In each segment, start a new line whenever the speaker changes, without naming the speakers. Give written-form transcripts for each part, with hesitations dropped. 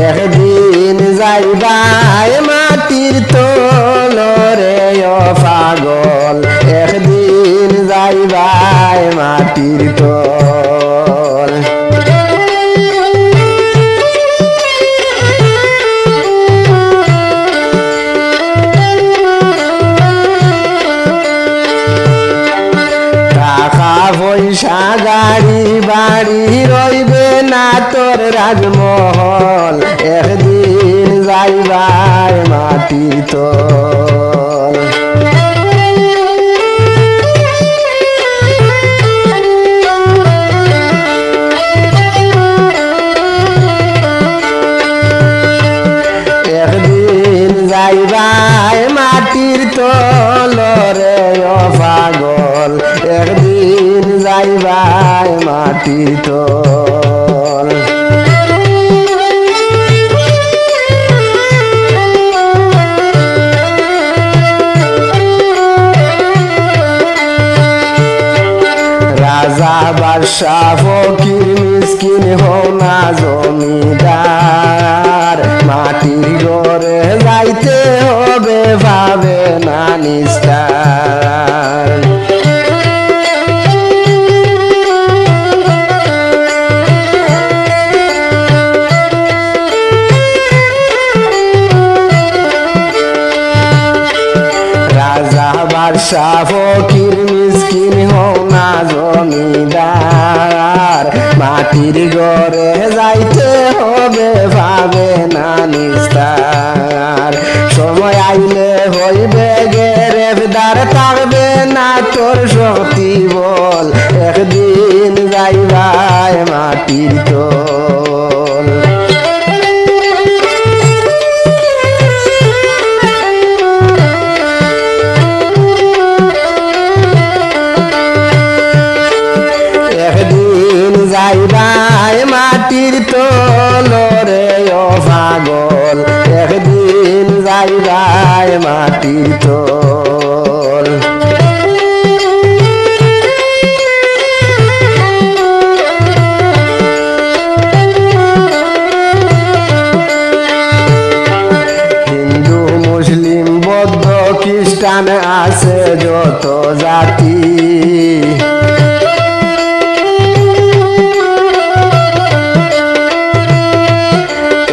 একদিন যাইবাই মাটির তলরে ও পাগল একদিন যাইবাই মাটির তল টাকা পয়সা গাড়ি বাড়ি রইবে না তোর রাজমহল একদিন যাইবাই মাটির তল একদিন যাইবাই মাটির তলরে ও পাগল একদিন যাইবাই মাটির তল রাজা বাদশা ফকির মিসকিন হও না জমিদার মাটির ঘরে যাইতে হবে ভাবে না নিস্তার রাজা বাদশা ফকির মিসকিন হও না জমিদার মাটির ঘরে যাইতে হবে ভাবে না নিস্তার সময় আইলে হইবে গ্রেফতার থাকবে না তোর শক্তি বল একদিন যাইবাই মাটির তল একদিন যাইবাই মাটির তলরে ও পাগল একদিন যাইবাই মাটির তল হিন্দু মুসলিম বৌদ্ধ খ্রিস্টান আছে যত জাতি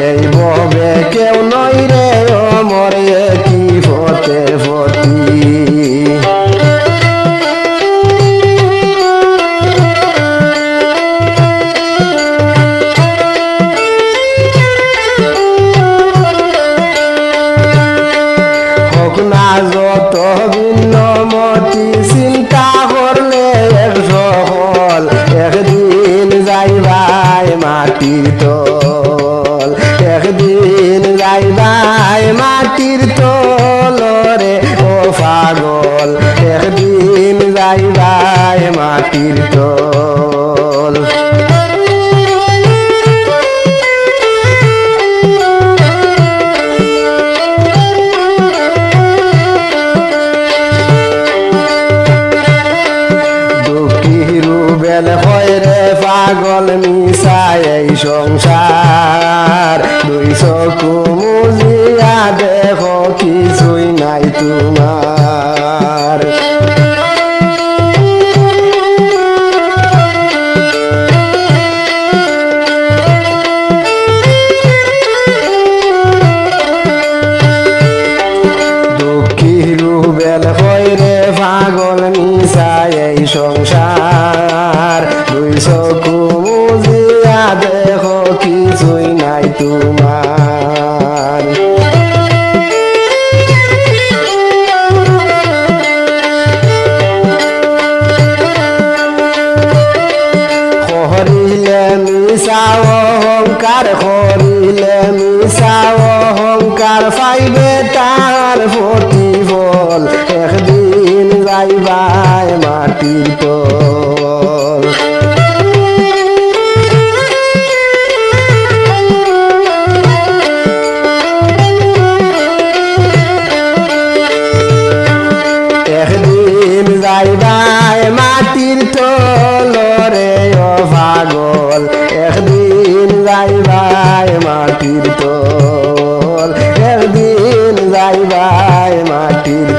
এই ভবে কেউ নই রে মরে কি ফতের ফতি হোক না যত ভিন্ন মতি চিন্তা করলে এক সকল একদিন যাইবাই মাটির তল একদিন যাইবাই মাটির তলরে ও পাগল একদিন যাইবাই মাটির তল বেল হয় রে পাগল মিশাই এই সংসার দুই চকু মুজিয়া দেখো কিছুই নাই তোমার দুঃখীর বেল হয় রে পাগল মিশাই এই সংসার দুই চকু মুজিয়া দেখো কিছুই নাই তোমার হরিলে মিশা অহংকার হরিলে মিশা অহংকার পাইবে তার প্রতিফল একদিন যাইবাই মাটির তল একদিন যাইবাই মাটির তলরে ও পাগল একদিন যাইবাই মাটির মাটির তল একদিন যাইবাই মাটির